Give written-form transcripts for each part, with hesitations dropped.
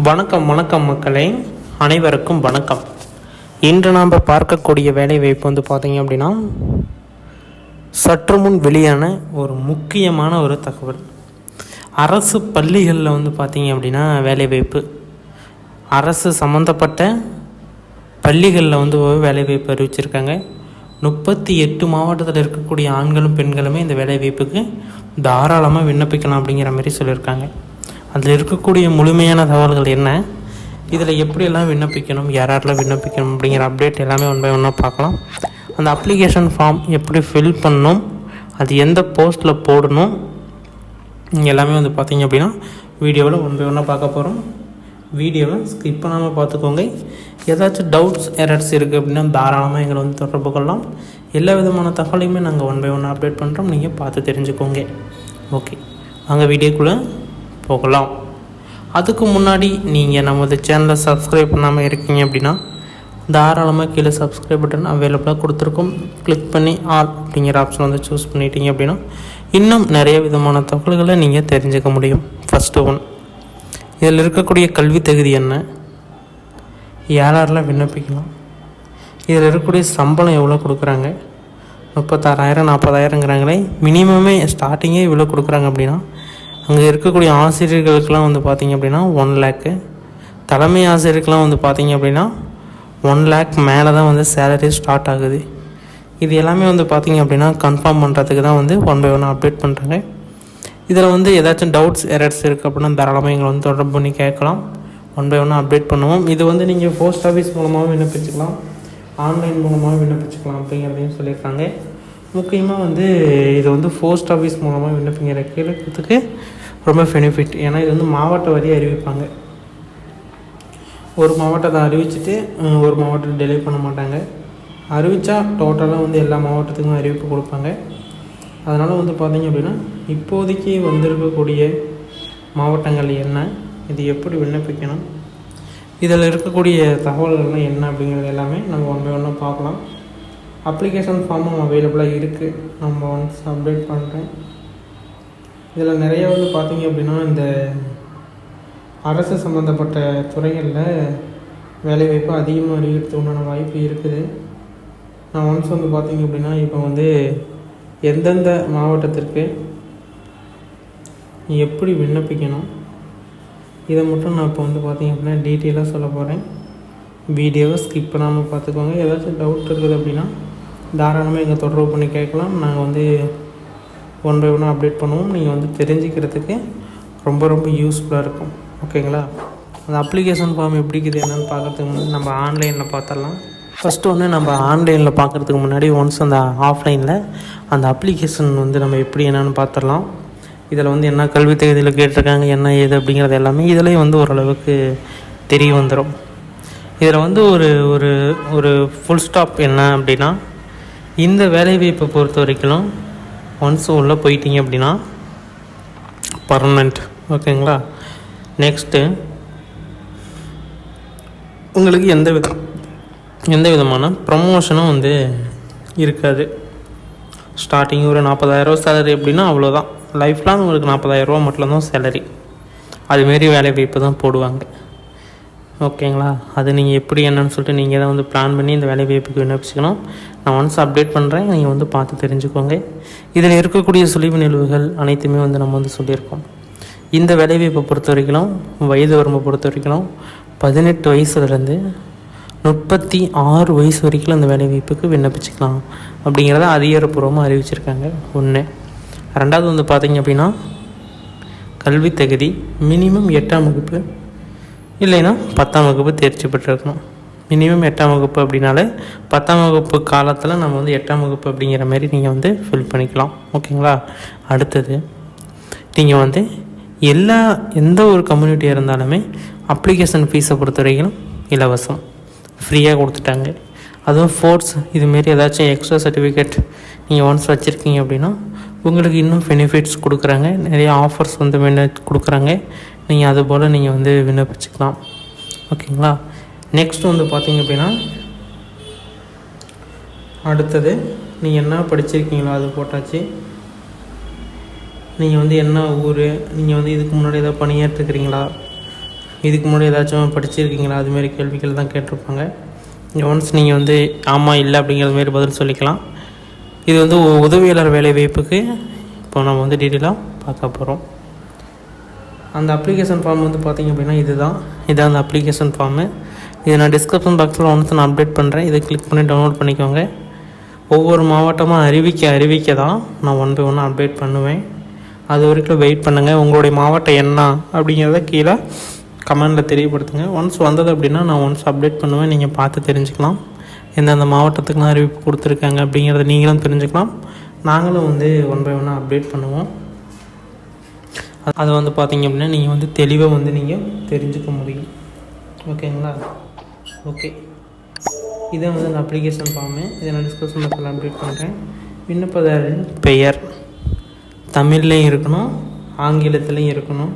வணக்கம் மக்களே, அனைவருக்கும் வணக்கம். இன்று நாம் பார்க்கக்கூடிய வேலைவாய்ப்பு வந்து பார்த்தீங்க அப்படின்னா, சற்று முன் வெளியான ஒரு முக்கியமான ஒரு தகவல். அரசு பள்ளிகளில் வந்து பார்த்தீங்க அப்படின்னா வேலைவாய்ப்பு, அரசு சம்மந்தப்பட்ட பள்ளிகளில் வந்து வேலைவாய்ப்பு அறிவிச்சிருக்காங்க. 38 மாவட்டத்தில் இருக்கக்கூடிய ஆண்களும் பெண்களுமே இந்த வேலைவாய்ப்புக்கு தாராளமாக விண்ணப்பிக்கலாம் அப்படிங்கிற மாதிரி சொல்லியிருக்காங்க. அதில் இருக்கக்கூடிய முழுமையான தகவல்கள் என்ன, இதில் எப்படியெல்லாம் விண்ணப்பிக்கணும், யாரெல்லாம் விண்ணப்பிக்கணும் அப்படிங்கிற அப்டேட் எல்லாமே ஒன் பை ஒன்னாக பார்க்கலாம். அந்த அப்ளிகேஷன் ஃபார்ம் எப்படி ஃபில் பண்ணணும், அது எந்த போஸ்ட்டில் போடணும், எல்லாமே வந்து பார்த்திங்க அப்படின்னா வீடியோவில் ஒன் பை ஒன்னாக பார்க்க போகிறோம். வீடியோவை ஸ்கிப் பண்ணாமல் பார்த்துக்கோங்க. ஏதாச்சும் டவுட்ஸ் எரர்ஸ் இருக்குது அப்படின்னா தாராளமாக எங்களை வந்து தொடர்பு கொள்ளலாம். எல்லா விதமான தகவலையுமே நாங்கள் ஒன் பை ஒன்னாக அப்டேட் பண்ணுறோம், நீங்கள் பார்த்து தெரிஞ்சுக்கோங்க. ஓகே, அங்கே வீடியோக்குள்ளே போகலாம். அதுக்கு முன்னாடி நீங்கள் நமது சேனலை சப்ஸ்கிரைப் பண்ணாமல் இருக்கீங்க அப்படின்னா தாராளமாக கீழே சப்ஸ்கிரைப் பட்டன் அவைலபிளாக கொடுத்துருக்கோம். கிளிக் பண்ணி ஆல் அப்படிங்கிற ஆப்ஷன் வந்து சூஸ் பண்ணிட்டீங்க அப்படின்னா இன்னும் நிறைய விதமான தகவல்களை நீங்கள் தெரிஞ்சுக்க முடியும். ஃபஸ்ட்டு ஒன், இதில் இருக்கக்கூடிய கல்வி தகுதி என்ன, யாரெல்லாம் விண்ணப்பிக்கலாம், இதில் இருக்கக்கூடிய சம்பளம் எவ்வளோ கொடுக்குறாங்க, 36,000 40,000ங்கிறாங்களே, மினிமமே ஸ்டார்டிங்கே இவ்வளோ கொடுக்குறாங்க அப்படின்னா அங்கே இருக்கக்கூடிய ஆசிரியர்களுக்கெலாம் வந்து பார்த்திங்க அப்படின்னா 1 lakh, தலைமை ஆசிரியருக்கெலாம் வந்து பார்த்திங்க அப்படின்னா 1 lakh மேலே தான் வந்து சேலரி ஸ்டார்ட் ஆகுது. இது எல்லாமே வந்து பார்த்திங்க அப்படின்னா கன்ஃபார்ம் பண்ணுறதுக்கு தான் வந்து ஒன் பை ஒன் அப்டேட் பண்ணுறாங்க. இதில் வந்து ஏதாச்சும் டவுட்ஸ் எரர்ஸ் இருக்குது அப்படின்னா தாராளமாக எங்களை வந்து தொடர்பு பண்ணி கேட்கலாம். ஒன் பை ஒன்னாக அப்டேட் பண்ணுவோம். இது வந்து நீங்கள் போஸ்ட் ஆஃபீஸ் மூலமாகவும் விண்ணப்பிச்சுக்கலாம், ஆன்லைன் மூலமாக விண்ணப்பிச்சுக்கலாம் அப்படிங்கிறதையும் சொல்லியிருக்காங்க. முக்கியமாக வந்து இது வந்து போஸ்ட் ஆஃபீஸ் மூலமாக விண்ணப்பிங்கிற கேட்கறதுக்கு ரொம்ப பெனிஃபிட். ஏன்னா இது வந்து மாவட்ட வரி அறிவிப்பாங்க. ஒரு மாவட்டத்தை அறிவிச்சுட்டு ஒரு மாவட்டத்தை டெலிவரி பண்ண மாட்டாங்க. அறிவித்தா டோட்டலாக வந்து எல்லா மாவட்டத்துக்கும் அறிவிப்பு கொடுப்பாங்க. அதனால் வந்து பார்த்திங்க அப்படின்னா இப்போதைக்கு வந்திருக்கக்கூடிய மாவட்டங்கள் என்ன, இது எப்படி விண்ணப்பிக்கணும், இதில் இருக்கக்கூடிய தகவல்கள்லாம் என்ன அப்படிங்கிறது எல்லாமே நம்ம ஒன் பை ஒன்னாக பார்க்கலாம். அப்ளிகேஷன் ஃபார்மும் அவைலபிளாக இருக்குது, நம்ம ஒன்ஸ் அப்டேட் பண்ணுறேன். இதில் நிறைய வந்து பார்த்திங்க அப்படின்னா இந்த அரசு சம்மந்தப்பட்ட துறைகளில் வேலைவாய்ப்பு அதிகமாக அறிவிக்கிறதுக்கு உண்டான வாய்ப்பு இருக்குது. நான் ஒன்ஸ் வந்து பார்த்திங்க அப்படின்னா இப்போ வந்து எந்தெந்த மாவட்டத்திற்கு எப்படி விண்ணப்பிக்கணும் இதை மட்டும் நான் இப்போ வந்து பார்த்திங்க அப்படின்னா டீட்டெயிலாக சொல்ல போகிறேன். வீடியோவை ஸ்கிப் பண்ணாமல் பார்த்துக்கோங்க. ஏதாச்சும் டவுட் இருக்குது அப்படின்னா தாராளமாக எங்கள் தொடர்பு பண்ணி கேட்கலாம். நாங்கள் வந்து ஒன் பை ஒன்னாக அப்டேட் பண்ணுவோம். நீங்கள் வந்து தெரிஞ்சுக்கிறதுக்கு ரொம்ப யூஸ்ஃபுல்லாக இருக்கும். ஓகேங்களா? அந்த அப்ளிகேஷன் ஃபார்ம் எப்படி இருக்குது என்னென்னு பார்க்குறதுக்கு முன்னாடி நம்ம ஆன்லைனில் பார்த்துடலாம். ஃபஸ்ட்டு வந்து நம்ம ஆன்லைனில் பார்க்குறதுக்கு முன்னாடி ஒன்ஸ் அந்த ஆஃப்லைனில் அந்த அப்ளிகேஷன் வந்து நம்ம எப்படி என்னென்னு பார்த்துடலாம். இதில் வந்து என்ன கல்வி தகுதியில் கேட்டிருக்காங்க, என்ன ஏது அப்படிங்கிறது எல்லாமே இதிலே வந்து ஓரளவுக்கு தெரிய வந்துடும். இதில் வந்து ஒரு ஒரு ஃபுல் ஸ்டாப் என்ன அப்படின்னா, இந்த வேலைவாய்ப்பை பொறுத்த வரைக்கும் ஒன்ஸ் உள்ளே போயிட்டீங்க அப்படின்னா பர்மனெண்ட். ஓகேங்களா? நெக்ஸ்ட்டு உங்களுக்கு எந்த விதமான ப்ரமோஷனும் வந்து இருக்காது. ஸ்டார்டிங் ஒரு 40,000 சேலரி அப்படின்னா அவ்வளோதான். லைஃப் லாங் உங்களுக்கு 40,000 மட்டும்தான் சேலரி. அதுமாரி வேலைவாய்ப்பு தான் போடுவாங்க. ஓகேங்களா? அது நீங்கள் எப்படி என்னன்னு சொல்லிட்டு நீங்கள் தான் வந்து பிளான் பண்ணி இந்த வேலைவாய்ப்புக்கு விண்ணப்பிச்சுக்கணும். நான் ஒன்ஸ் அப்டேட் பண்ணுறேன், நீங்கள் வந்து பார்த்து தெரிஞ்சுக்கோங்க. இதில் இருக்கக்கூடிய சுழிவு நிலுவுகள் அனைத்துமே வந்து நம்ம வந்து சொல்லியிருக்கோம். இந்த வேலைவாய்ப்பை பொறுத்த வரைக்கும் வயது வரம்பை பொறுத்த வரைக்கும் 18 வயசுலேருந்து 36 வயசு வரைக்கும் அந்த வேலைவாய்ப்புக்கு விண்ணப்பிச்சுக்கலாம் அப்படிங்கிறத அதிகாரப்பூர்வமாக அறிவிச்சிருக்காங்க. ஒன்று. ரெண்டாவது வந்து பார்த்திங்க அப்படின்னா கல்வி தகுதி மினிமம் 8ஆம் வகுப்பு இல்லைன்னா 10ஆம் வகுப்பு தேர்ச்சி பெற்றிருக்கணும். மினிமம் 8ஆம் வகுப்பு அப்படின்னாலே 10ஆம் வகுப்பு காலத்தில் நம்ம வந்து 8ஆம் வகுப்பு அப்படிங்கிற மாதிரி நீங்கள் வந்து ஃபில் பண்ணிக்கலாம். ஓகேங்களா? அடுத்தது நீங்கள் வந்து எந்த ஒரு கம்யூனிட்டியாக இருந்தாலுமே அப்ளிகேஷன் ஃபீஸை பொறுத்த வரைக்கும் இலவசம், ஃப்ரீயாக கொடுத்துட்டாங்க. அதுவும் ஃபோர்ஸ் இதுமாரி ஏதாச்சும் எக்ஸ்ட்ரா சர்டிஃபிகேட் நீங்கள் ஒன்ஸ் வச்சுருக்கீங்க அப்படின்னா உங்களுக்கு இன்னும் பெனிஃபிட்ஸ் கொடுக்குறாங்க, நிறைய ஆஃபர்ஸ் வந்து கொடுக்குறாங்க. நீங்கள் அதுபோல் நீங்கள் வந்து விண்ணப்பிச்சுக்கலாம். ஓகேங்களா? நெக்ஸ்ட் வந்து பார்த்திங்க அப்படின்னா அடுத்தது நீங்கள் என்ன படிச்சிருக்கீங்களோ அது போட்டாச்சு. நீங்கள் வந்து என்ன ஊர், நீங்கள் வந்து இதுக்கு முன்னாடி ஏதாவது பணியாற்றுக்கிறீங்களா, இதுக்கு முன்னாடி ஏதாச்சும் படிச்சிருக்கீங்களா, அதுமாரி கேள்விகள் தான் கேட்டிருப்பாங்க. ஒன்ஸ் நீங்கள் வந்து ஆமாம் இல்லை அப்படிங்கிறது மாரி பதில் சொல்லிக்கலாம். இது வந்து உதவியாளர் வேலை வாய்ப்புக்கு இப்போ நம்ம வந்து டீட்டெயிலாக பார்க்க போகிறோம். அந்த அப்ளிகேஷன் ஃபார்ம் வந்து பார்த்திங்க அப்படின்னா இதான் அந்த அப்ளிகேஷன் ஃபார்மு. இதை நான் டிஸ்கிரிப்ஷன் பாக்ஸில் ஒன்று நான் அப்டேட் பண்ணுறேன். இதை கிளிக் பண்ணி டவுன்லோட் பண்ணிக்கோங்க. ஒவ்வொரு மாவட்டமாக அறிவிக்க தான் நான் 1 by 1 அப்டேட் பண்ணுவேன். அது வரைக்கும் வெயிட் பண்ணுங்கள். உங்களுடைய மாவட்டம் என்ன அப்படிங்கிறத கீழே கமெண்டில் தெரியப்படுத்துங்க. ஒன்ஸ் வந்தது அப்படின்னா நான் ஒன்ஸ் அப்டேட் பண்ணுவேன். நீங்கள் பார்த்து தெரிஞ்சுக்கலாம். எந்தெந்த மாவட்டத்துக்கு நான் அறிவிப்பு கொடுத்துருக்காங்க அப்படிங்கிறத நீங்களும் தெரிஞ்சுக்கலாம். நாங்களும் வந்து 1 by 1 அப்டேட் பண்ணுவோம். அதை வந்து பார்த்திங்க அப்படின்னா நீங்கள் வந்து தெளிவாக வந்து நீங்கள் தெரிஞ்சுக்க முடியும். ஓகேங்களா? ஓகே, இதை வந்து அந்த அப்ளிகேஷன் ஃபார்மு. இதை நான் டிஸ்கிரிப்ஷன் பாக்ஸில் அப்டேட் பண்ணுறேன். விண்ணப்பதாரரின் பெயர் தமிழ்லையும் இருக்கணும், ஆங்கிலத்துலேயும் இருக்கணும்.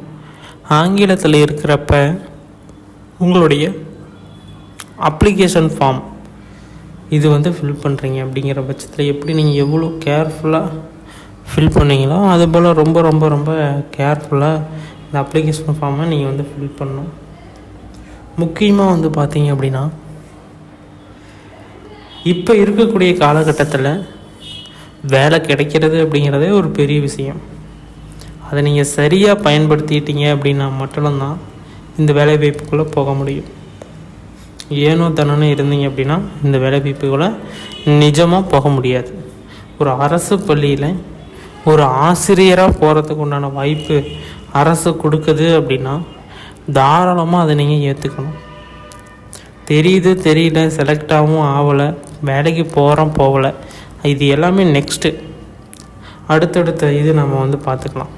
ஆங்கிலத்தில் இருக்கிறப்ப உங்களுடைய அப்ளிகேஷன் ஃபார்ம் இது வந்து ஃபில் பண்ணுறீங்க அப்படிங்கிற பட்சத்தில் எப்படி நீங்கள் எவ்வளோ கேர்ஃபுல்லாக ஃபில் பண்ணீங்களோ அதுபோல் ரொம்ப ரொம்ப ரொம்ப கேர்ஃபுல்லாக இந்த அப்ளிகேஷன் ஃபார்மை நீங்கள் வந்து ஃபில் பண்ணணும். முக்கியமாக வந்து பார்த்தீங்க அப்படின்னா இப்போ இருக்கக்கூடிய காலகட்டத்தில் வேலை கிடைக்கிறது அப்படிங்கிறதே ஒரு பெரிய விஷயம். அதை நீங்கள் சரியாக பயன்படுத்திட்டீங்க அப்படின்னா மட்டும்தான் இந்த வேலை வாய்ப்புக்குள்ளே போக முடியும். ஏனோ தானே இருந்தீங்க அப்படின்னா இந்த வேலை வாய்ப்புக்குள்ளே நிஜமாக போக முடியாது. ஒரு அரசு பள்ளியில் ஒரு ஆசிரியராக போகிறதுக்கு உண்டான வாய்ப்பு அரசு கொடுக்குது அப்படின்னா தாராளமாக அதை நீங்கள் ஏற்றுக்கணும். தெரியல, செலக்டாகவும் ஆகலை, வேலைக்கு போகலை, இது எல்லாமே நெக்ஸ்ட்டு அடுத்தடுத்த இது நம்ம வந்து பார்த்துக்கலாம்.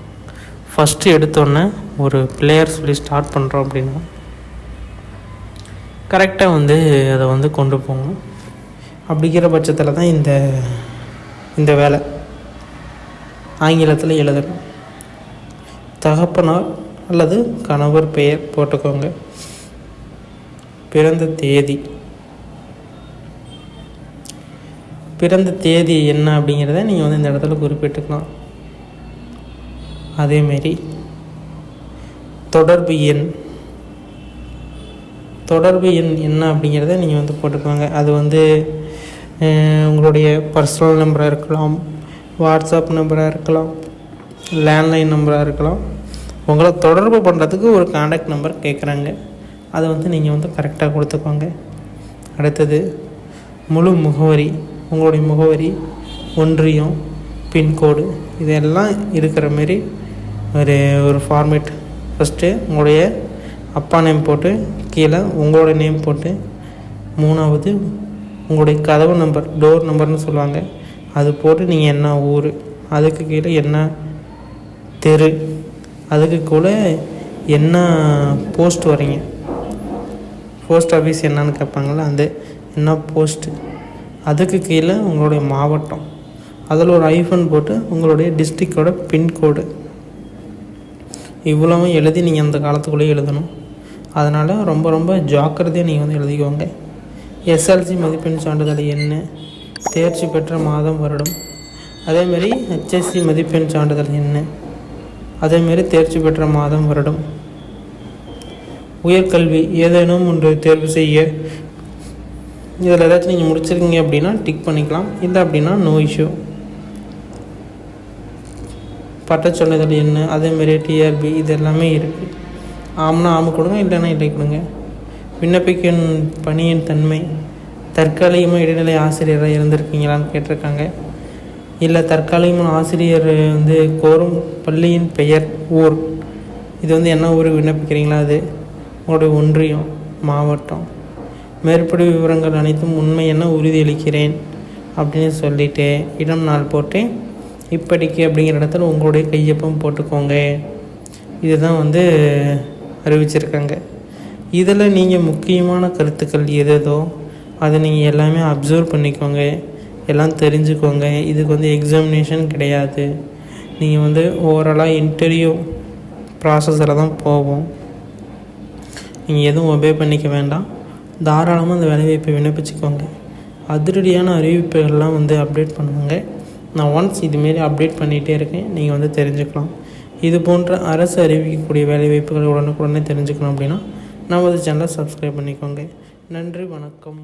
ஃபஸ்ட்டு எடுத்தோன்னே ஒரு பிளேயர் சொல்லி ஸ்டார்ட் பண்ணுறோம் அப்படின்னா கரெக்டாக வந்து அதை வந்து கொண்டு போகணும். அப்படிங்கிற பட்சத்தில் தான் இந்த வேலை ஆங்கிலத்தில் எழுதணும். தகப்பனார் அல்லது கணவர் பெயர் போட்டுக்கோங்க. பிறந்த தேதி என்ன அப்படிங்கிறத நீங்கள் வந்து இந்த இடத்துல குறிப்பிட்டுக்கலாம். அதேமாரி தொடர்பு எண் என்ன அப்படிங்கிறத நீங்கள் வந்து போட்டுக்கோங்க. அது வந்து உங்களுடைய பர்சனல் நம்பராக இருக்கலாம், வாட்ஸ்அப் நம்பராக இருக்கலாம், லேண்ட்லைன் நம்பராக இருக்கலாம். உங்களை தொடர்பு பண்ணுறதுக்கு ஒரு காண்டாக்ட் நம்பர் கேட்குறாங்க, அதை வந்து நீங்கள் வந்து கரெக்டாக கொடுத்துக்கோங்க. அடுத்தது முழு முகவரி, உங்களுடைய முகவரி, ஒன்றியம், பின்கோடு இதெல்லாம் இருக்கிற மாரி ஒரு ஃபார்மேட். ஃபஸ்ட்டு உங்களுடைய அப்பா நேம் போட்டு கீழே உங்களோட நேம் போட்டு, 3வது உங்களுடைய கதவு நம்பர், டோர் நம்பர்னு சொல்லுவாங்க, அது போட்டு நீங்கள் என்ன ஊர், அதுக்கு கீழே என்ன தெரு, அதுக்கு கூட என்ன போஸ்ட் வரீங்க, போஸ்ட் ஆஃபீஸ் என்னன்னு கேட்பாங்களா, அந்த என்ன போஸ்ட்டு, அதுக்கு கீழே உங்களுடைய மாவட்டம், அதில் ஒரு ஐஃபோன் போட்டு உங்களுடைய டிஸ்ட்ரிக்டோட பின்கோடு, இவ்வளவும் எழுதி நீங்கள் அந்த காலத்துக்குள்ளேயே எழுதணும். அதனால் ரொம்ப ரொம்ப ஜாக்கிரதையாக நீங்கள் வந்து எழுதிக்கோங்க. எஸ்எல்சி மதிப்பெண் சான்றிதழ் என்ன, தேர்ச்சி பெற்ற மாதம் வருடம், அதேமாரி ஹெச்எஸ்சி மதிப்பெண் சான்றிதழ் என்ன, அதேமாரி தேர்ச்சி பெற்ற மாதம் வருடம். உயர்கல்வி ஏதேனும் ஒன்று தேர்வு செய்ய, இதில் ஏதாச்சும் நீங்கள் முடிச்சிருக்கீங்க அப்படின்னா டிக் பண்ணிக்கலாம், இல்லை அப்படின்னா நோ இஷ்யூ. பட்டச்சான்றிதழ் என்ன, அதேமாரி டிஆர்பி, இது எல்லாமே இருக்குது. ஆம்னா ஆம கொடுங்க, இல்லைன்னா இல்லை கொடுங்க. விண்ணப்பிக்கும் பணியின் தன்மை, தற்காலிகமாக இடைநிலை ஆசிரியராக இருந்திருக்கீங்களான்னு கேட்டிருக்காங்க. இல்லை தற்காலிகமான ஆசிரியர் வந்து கோரும் பள்ளியின் பெயர், ஊர், இது வந்து என்ன ஊர் விண்ணப்பிக்கிறீங்களா, அது உங்களுடைய ஒன்றியம், மாவட்டம், மேற்படி விவரங்கள் அனைத்தும் உண்மை என உறுதியளிக்கிறேன் அப்படின்னு சொல்லிவிட்டு இடம் நாள் போட்டு இப்படிக்கு அப்படிங்கிற இடத்துல உங்களுடைய கையொப்பம் போட்டுக்கோங்க. இதுதான் வந்து அறிவிச்சிருக்காங்க. இதில் நீங்கள் முக்கியமான கருத்துக்கள் எதோ அதை நீங்கள் எல்லாமே அப்சர்வ் பண்ணிக்கோங்க, எல்லாம் தெரிஞ்சுக்கோங்க. இதுக்கு வந்து எக்ஸாமினேஷன் கிடையாது, நீங்கள் வந்து ஓவராலாக இன்டர்வியூ ப்ராசஸில் தான் போவோம். நீங்கள் எதுவும் ஒபே பண்ணிக்க வேண்டாம், தாராளமாக அந்த வேலைவாய்ப்பை விண்ணப்பிச்சுக்கோங்க. அதிரடியான அறிவிப்புகள்லாம் வந்து அப்டேட் பண்ணுவாங்க. நான் ஒன்ஸ் இதுமாரி அப்டேட் பண்ணிகிட்டே இருக்கேன், நீங்கள் வந்து தெரிஞ்சுக்கலாம். இது போன்ற அரசு அறிவிக்கக்கூடிய வேலைவாய்ப்புகள் உடனுக்குடனே தெரிஞ்சுக்கணும் அப்படின்னா நமது சேனலை சப்ஸ்கிரைப் பண்ணிக்கோங்க. நன்றி, வணக்கம்.